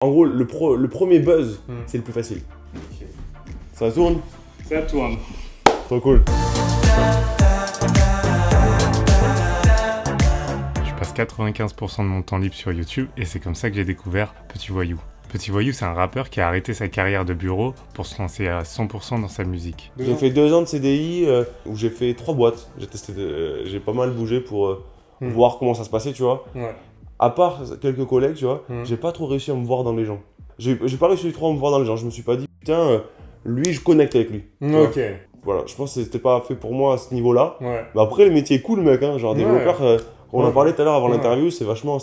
En gros, le premier buzz, c'est le plus facile. Ok. Ça tourne? Ça tourne. Trop cool. Je passe 95% de mon temps libre sur YouTube et c'est comme ça que j'ai découvert Petit Voyou. Petit Voyou, c'est un rappeur qui a arrêté sa carrière de bureau pour se lancer à 100% dans sa musique. J'ai fait 2 ans de CDI où j'ai fait 3 boîtes. J'ai pas mal bougé pour voir comment ça se passait, tu vois. Ouais. À part quelques collègues, tu vois, j'ai pas trop réussi à me voir dans les gens. J'ai pas réussi trop à me voir dans les gens. Je me suis pas dit, putain, lui, je connecte avec lui. Ok. Voilà, je pense que c'était pas fait pour moi à ce niveau-là. Ouais. Mais après, le métier est cool, mec. Hein. Genre, développeur, on en parlait tout à l'heure avant l'interview, c'est vachement.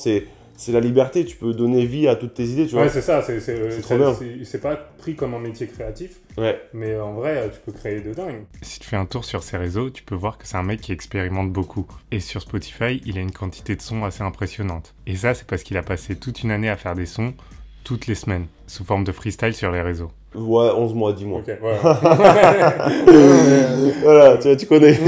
C'est la liberté, tu peux donner vie à toutes tes idées, tu vois. Ouais, c'est ça, c'est trop bien. C'est pas pris comme un métier créatif, Ouais. mais en vrai, tu peux créer de dingue. Si tu fais un tour sur ses réseaux, tu peux voir que c'est un mec qui expérimente beaucoup. Et sur Spotify, il a une quantité de sons assez impressionnante. Et ça, c'est parce qu'il a passé toute une année à faire des sons toutes les semaines, sous forme de freestyle sur les réseaux. Ouais, 11 mois, 10 mois. Ok, ouais. Voilà, tu connais.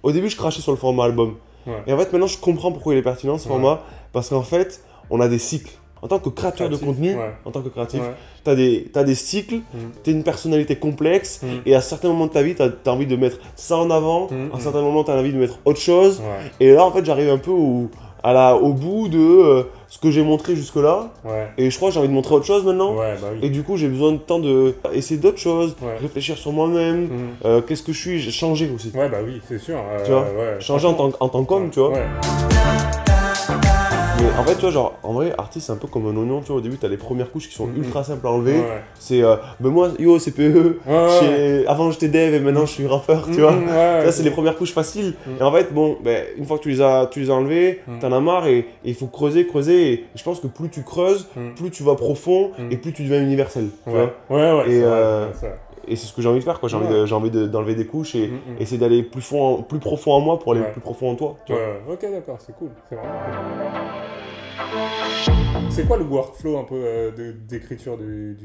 Au début, je crachais sur le format album. Ouais. Et en fait, maintenant, je comprends pourquoi il est pertinent ce format. Parce qu'en fait, on a des cycles. En tant que créateur de contenu, en tant que créatif, t'as des cycles, t'as une personnalité complexe, et à certains moments de ta vie, t'as envie de mettre ça en avant, à certains moments, t'as envie de mettre autre chose. Ouais. Et là, en fait, j'arrive un peu au bout de ce que j'ai montré jusque-là. Ouais. Et je crois que j'ai envie de montrer autre chose maintenant. Ouais, bah oui. Et du coup, j'ai besoin de temps d'essayer d'autres choses, Ouais. réfléchir sur moi-même, qu'est-ce que je suis, j'ai changé aussi. Ouais, bah oui, c'est sûr. Tu vois, ouais. changer en tant qu'homme, tu vois. Ouais. Mais en fait, tu vois, genre, en vrai, artiste, c'est un peu comme un oignon, tu vois. Au début, t'as les premières couches qui sont ultra simples à enlever. Ouais. C'est, ben moi, yo, CPE, avant j'étais dev et maintenant je suis rappeur, tu vois. Ça, c'est les premières couches faciles. Et en fait, bon, ben, une fois que tu les as enlevées, t'en as marre et il faut creuser. Et je pense que plus tu creuses, plus tu vas profond et plus tu deviens universel, tu vois. Ouais, Et, c'est et c'est ce que j'ai envie de faire, quoi. J'ai envie d'enlever des couches et essayer d'aller plus profond en moi pour aller plus profond en toi, tu vois. Ouais, ok, d'accord, c'est cool. C'est vraiment cool. C'est quoi le workflow un peu d'écriture du...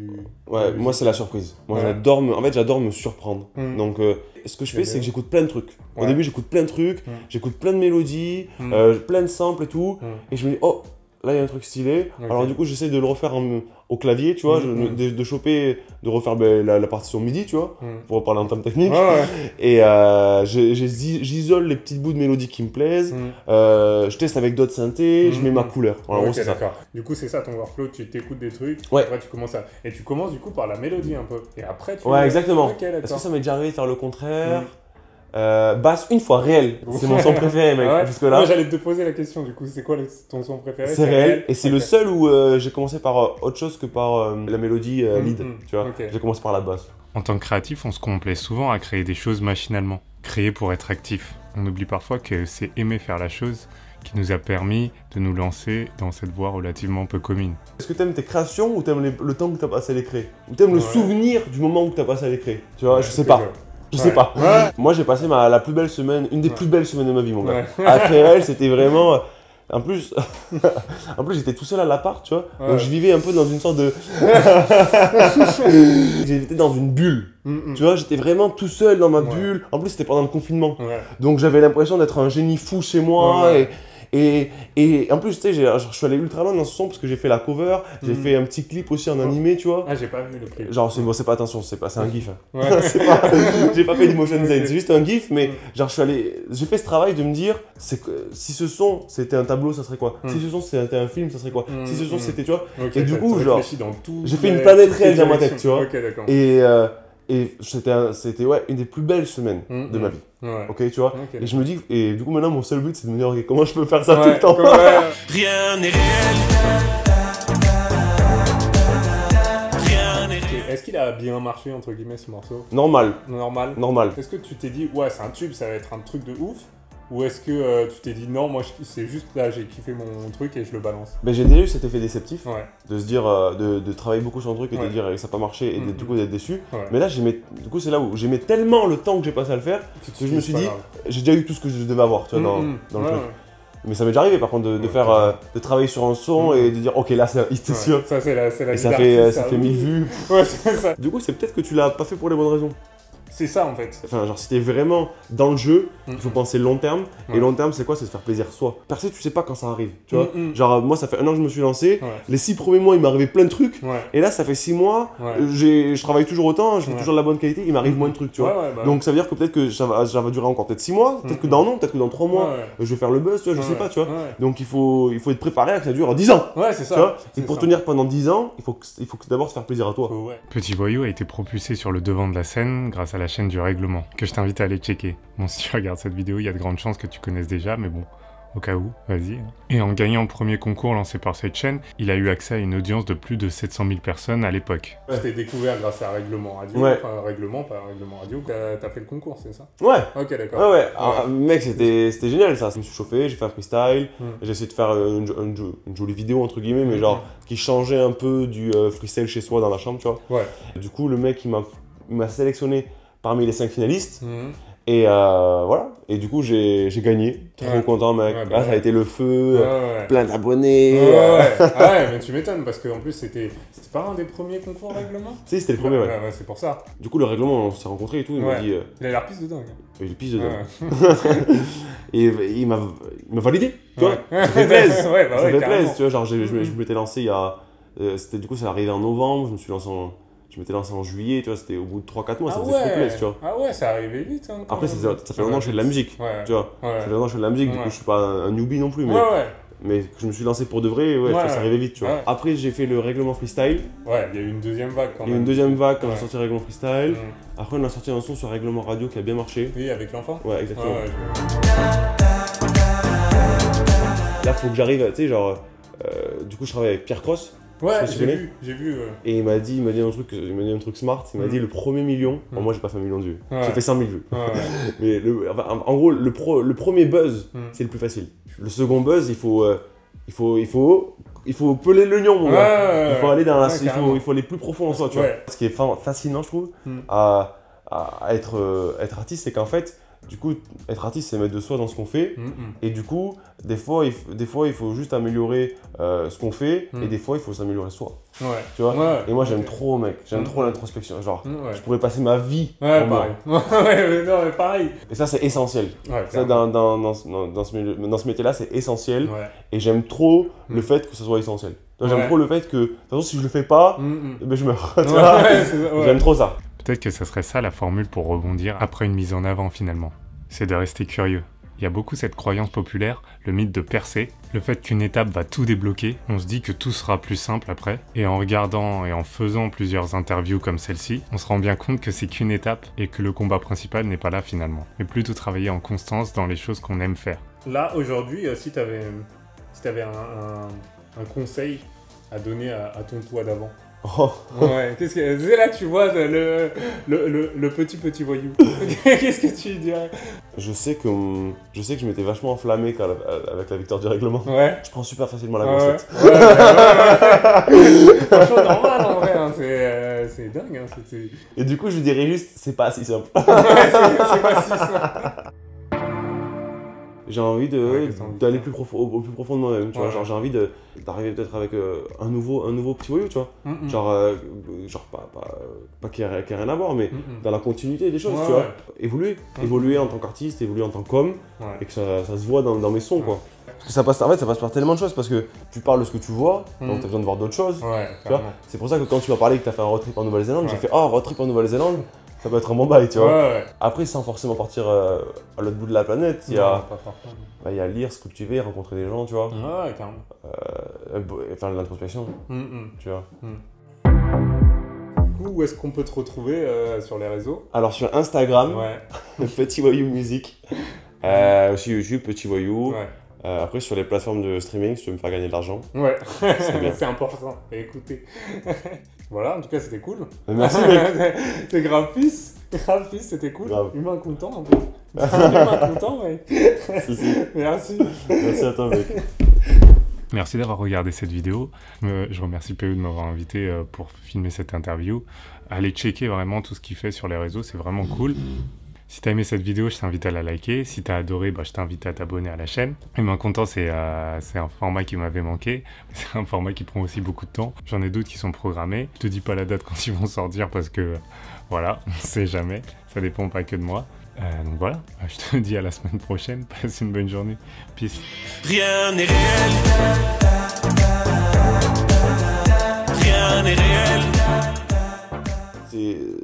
Ouais, moi c'est la surprise. Moi j'adore me surprendre. Donc ce que je fais c'est que j'écoute plein de trucs. Au début j'écoute plein de trucs, j'écoute plein de mélodies, plein de samples et tout. Et je me dis oh là il y a un truc stylé. Alors du coup j'essaie de le refaire au clavier, tu vois, de choper, de refaire la partition MIDI, tu vois, pour parler en termes techniques. Et j'isole les petits bouts de mélodie qui me plaisent. Je teste avec d'autres synthés, je mets ma couleur. Voilà, en gros, c'est ça. Du coup c'est ça ton workflow, tu t'écoutes des trucs, Ouais. après tu commences à... Et tu commences du coup par la mélodie un peu. Et après tu... Ouais, exactement. Ok, d'accord. Parce que ça m'est déjà arrivé de faire le contraire. Basse une fois, réel. C'est mon son préféré, mec. Ouais. Jusque là. Moi j'allais te poser la question du coup, c'est quoi ton son préféré? C'est réel. Et c'est le seul où j'ai commencé par autre chose que par la mélodie lead. Tu vois. J'ai commencé par la basse. En tant que créatif, on se complaît souvent à créer des choses machinalement, créer pour être actif. On oublie parfois que c'est aimer faire la chose qui nous a permis de nous lancer dans cette voie relativement peu commune. Est-ce que t'aimes tes créations ou t'aimes le temps que t'as passé à les créer? Ou t'aimes le souvenir du moment où t'as passé à les créer? Tu vois, je sais pas. Je sais pas. Moi, j'ai passé la plus belle semaine, une des plus belles semaines de ma vie, mon gars. Après elle, c'était vraiment... En plus, j'étais tout seul à l'appart, tu vois. Donc, je vivais un peu dans une sorte de... J'étais dans une bulle. Tu vois, j'étais vraiment tout seul dans ma bulle. En plus, c'était pendant le confinement. Donc, j'avais l'impression d'être un génie fou chez moi. Et en plus, tu sais, je suis allé ultra loin dans ce son parce que j'ai fait la cover, j'ai fait un petit clip aussi en animé, tu vois. Ah, j'ai pas vu le clip. Genre, c'est pas attention, c'est un gif. Hein. J'ai pas fait d'emotion design, c'est juste un gif, mais genre, j'ai fait ce travail de me dire, si ce son c'était un tableau, ça serait quoi? Si ce son c'était un film, ça serait quoi? Si ce son c'était, tu vois. Et du coup, genre, j'ai fait une planète réelle dans ma tête, tu vois. Et c'était une des plus belles semaines de ma vie. Ok, tu vois. Et je me dis, et du coup maintenant mon seul but c'est de me dire ok, comment je peux faire ça tout le temps. Rien n'est réel. Est-ce qu'il a bien marché entre guillemets ce morceau? Normal. Normal. Est-ce que tu t'es dit ouais c'est un tube, ça va être un truc de ouf? Ou est-ce que tu t'es dit non, moi c'est juste là j'ai kiffé mon truc et je le balance? Ben, j'ai déjà eu cet effet déceptif, ouais. de se dire, de travailler beaucoup sur un truc et de dire que ça n'a pas marché et du coup d'être déçu. Ouais. Mais là, du coup, c'est là où j'aimais tellement le temps que j'ai passé à le faire que je me suis dit, j'ai déjà eu tout ce que je devais avoir tu vois, dans le truc. Ouais. Mais ça m'est déjà arrivé par contre de travailler sur un son et de dire ok là c'est un hit, c'est sûr. Ça c'est la et ça fait 1000 vues. Ouais, c'est ça. Du coup, c'est peut-être que tu l'as pas fait pour les bonnes raisons. C'est ça en fait. Enfin, genre, si t'es vraiment dans le jeu, il faut penser long terme. Ouais. Et long terme, c'est quoi? C'est se faire plaisir soi. Percer, tu sais pas quand ça arrive. Tu vois? Mm. Genre, moi, ça fait 1 an que je me suis lancé. Ouais. Les 6 premiers mois, il m'est arrivé plein de trucs. Ouais. Et là, ça fait 6 mois. Ouais. Je travaille toujours autant. Je fais Ouais. toujours de la bonne qualité. Il m'arrive moins de trucs, tu vois. Ouais, bah, Donc, ça veut dire que peut-être que ça va durer encore peut-être 6 mois. Peut-être que dans non, peut-être que dans 3 mois, ouais. je vais faire le buzz, tu vois. Je sais Ouais. pas, tu vois. Ouais, Donc, il faut être préparé à que ça dure 10 ans. ouais c'est Tu vois. ça. Et pour ça. tenir pendant 10 ans, il faut que d'abord se faire plaisir à toi. Ouais. Petit Voyou a été propulsé sur le devant de la scène grâce à la chaîne du Règlement, que je t'invite à aller checker. Bon, si tu regardes cette vidéo, il y a de grandes chances que tu connaisses déjà, mais bon, au cas où, vas-y. Et en gagnant le premier concours lancé par cette chaîne, il a eu accès à une audience de plus de 700 000 personnes à l'époque. Je t'ai découvert grâce à Règlement Radio. Ouais. Enfin, Règlement, pas Règlement Radio. T'as fait le concours, c'est ça? Ouais. Ok, d'accord. Ouais, ouais. Alors, mec, c'était génial ça. Je me suis chauffé, j'ai fait un freestyle. J'ai essayé de faire une jolie vidéo, entre guillemets, mais genre qui changeait un peu du freestyle chez soi dans la chambre, tu vois. Ouais. Du coup, le mec, il m'a sélectionné parmi les 5 finalistes. Mhm. Et voilà. Et du coup, j'ai gagné. Trop Ouais. content, mec. Ouais, bah Là, ça a ouais. été le feu. Ouais. Plein d'abonnés. Ouais, mais tu m'étonnes parce qu'en plus c'était pas un des premiers concours Règlement? Si, c'était le premier, ouais. Ouais, c'est pour ça. Du coup, le règlement, on s'est rencontrés et tout. Il m'a Ouais. dit. Il a l'air pisse de dingue. Il est pisse dedans. Ouais. Et il m'a validé. Tu vois. Ouais. Ça fait plaisir. Ouais, bah Ça ouais, fait carrément. plaisir, tu vois. Genre, je m'étais lancé il y a. Du coup, ça arrivé en novembre. Je m'étais lancé en juillet, tu vois. C'était au bout de 3-4 mois. Ça faisait trop plaisir, tu vois. Ah ouais, ça arrivait vite. Hein, quand Après, même. ça fait longtemps que je fais de la musique. Ouais. Tu vois. Ouais. Ça fait longtemps que je fais de la musique. Du Ouais. coup, je suis pas un newbie non plus. Ouais. Mais que je me suis lancé pour de vrai, ouais, Ouais. ça arrivait vite, tu vois. Ouais. Après, j'ai fait le règlement freestyle. Ouais, il y a eu une deuxième vague quand Il y a eu même. une deuxième vague quand Ouais. j'ai sorti le règlement freestyle. Mhm. Après, on a sorti un son sur règlement radio qui a bien marché. Oui, avec l'enfant. Ouais, exactement. Ouais. Là, faut que j'arrive, tu sais, genre. Du coup, je travaille avec Pierre Cross. Ouais, Je sais pas si tu j'ai vu. Et il m'a dit un truc smart. Il m'a dit le premier million. Bon, moi, j'ai pas fait 1 million de vues. Ouais. J'ai fait 100 000 vues. Ouais. Mais en gros, le premier buzz, Mm. c'est le plus facile. Le second buzz, il faut peler le lion, mon gars. Il faut aller dans la, Ouais, carrément. il faut aller plus profond en soi, tu Ouais. vois. Ce qui est fascinant, je trouve, Mm. à être artiste, c'est qu'en fait, du coup, être artiste, c'est mettre de soi dans ce qu'on fait. Et du coup, des fois, il faut juste améliorer ce qu'on fait, et des fois, il faut s'améliorer soi. Ouais. Tu vois. Ouais. Et moi, j'aime Ok. trop, mec. J'aime Mm. trop l'introspection. Genre, Ouais. je pourrais passer ma vie Ouais, en moi. pareil. Ouais, mais non, mais pareil. Et ça, c'est essentiel. Ouais, Ça, clairement. dans ce métier-là, c'est essentiel. Ouais. Et j'aime trop Mm. le fait que ce soit essentiel. Donc, Ouais. J'aime trop le fait que, de toute façon, si je le fais pas, eh ben, je meurs. Tu Ouais, vois. c'est ça, ouais. J'aime trop ça. Peut-être que ce serait ça la formule pour rebondir après une mise en avant finalement. C'est de rester curieux. Il y a beaucoup cette croyance populaire, le mythe de percer, le fait qu'une étape va tout débloquer, on se dit que tout sera plus simple après, et en regardant et en faisant plusieurs interviews comme celle-ci, on se rend bien compte que c'est qu'une étape et que le combat principal n'est pas là finalement, mais plutôt travailler en constance dans les choses qu'on aime faire. Là, aujourd'hui, si t'avais un conseil à donner à ton toi d'avant. Oh. Ouais, qu'est-ce que c'est là que tu vois le petit voyou. Qu'est-ce que tu dirais? Je sais que je m'étais vachement enflammé avec la victoire du règlement. Ouais. Je prends super facilement la Ouais, grossette. ouais. Franchement, normal en vrai, hein. C'est dingue. Hein. Et du coup, je dirais juste, c'est pas si simple. C'est pas si simple. J'ai envie Ouais, qu'est-ce que t'as envie de d'aller faire plus profond, au plus profond de moi-même, tu vois. Ouais. Genre, j'ai envie d'arriver peut-être avec un nouveau petit voyou, tu vois. Genre pas qu'il y ait rien à voir, mais dans la continuité des choses, Ouais, tu vois. ouais. Évoluer en tant qu'artiste, évoluer en tant qu'homme, Ouais. et que ça se voit dans mes sons, quoi. Parce que ça passe par tellement de choses, parce que tu parles de ce que tu vois, donc t'as besoin de voir d'autres choses. Ouais, Tu vois. carrément. C'est pour ça que quand tu m'as parlé que t'as fait un road trip en Nouvelle-Zélande, j'ai Ouais. fait « Oh, road trip en Nouvelle-Zélande, ça peut être un bon bail, tu vois. Ouais. Après, sans forcément partir à l'autre bout de la planète, il y Non, a pas forcément. il y a lire, se cultiver, rencontrer des gens, tu vois. Ouais, carrément. Faire de l'introspection, tu vois. Du coup, où est-ce qu'on peut te retrouver sur les réseaux? Alors sur Instagram, Ouais. Petit Voyou Musique. Aussi YouTube, Petit Voyou. Ouais. Après, sur les plateformes de streaming, si tu veux me faire gagner de l'argent. Ouais. C'est bien. C'est important. Écoutez. Voilà, en tout cas, c'était cool. Merci, mec. T'es graphiste. Graphiste, c'était cool. Grave. Humain content, un peu. Humain content, ouais. Si, si. Merci. Merci à toi, mec. Merci d'avoir regardé cette vidéo. Je remercie PE de m'avoir invité pour filmer cette interview. Allez checker vraiment tout ce qu'il fait sur les réseaux, c'est vraiment cool. Si t'as aimé cette vidéo, je t'invite à la liker. Si t'as adoré, je t'invite à t'abonner à la chaîne. Et bien content, c'est un format qui m'avait manqué. C'est un format qui prend aussi beaucoup de temps. J'en ai d'autres qui sont programmés. Je te dis pas la date quand ils vont sortir parce que voilà, on sait jamais. Ça dépend pas que de moi. Donc voilà, je te dis à la semaine prochaine. Passe une bonne journée. Peace. Rien n'est réel. Rien n'est réel.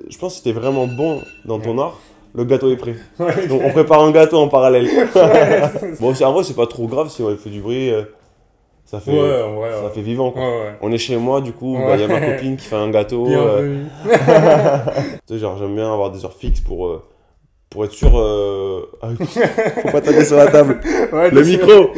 Je pense que si t'es vraiment bon dans ton art, le gâteau est prêt. Ouais. Donc on prépare un gâteau en parallèle. Ouais, Bon, en vrai, c'est pas trop grave si il fait du bruit. Ça fait, en vrai, ça fait vivant, quoi. Ouais. On est chez moi, du coup, il Ouais. y a ma copine qui fait un gâteau. Bienvenue. Tu sais, genre, j'aime bien avoir des heures fixes pour être sûr. Faut pas taper sur la table. Ouais, Le désolé. micro!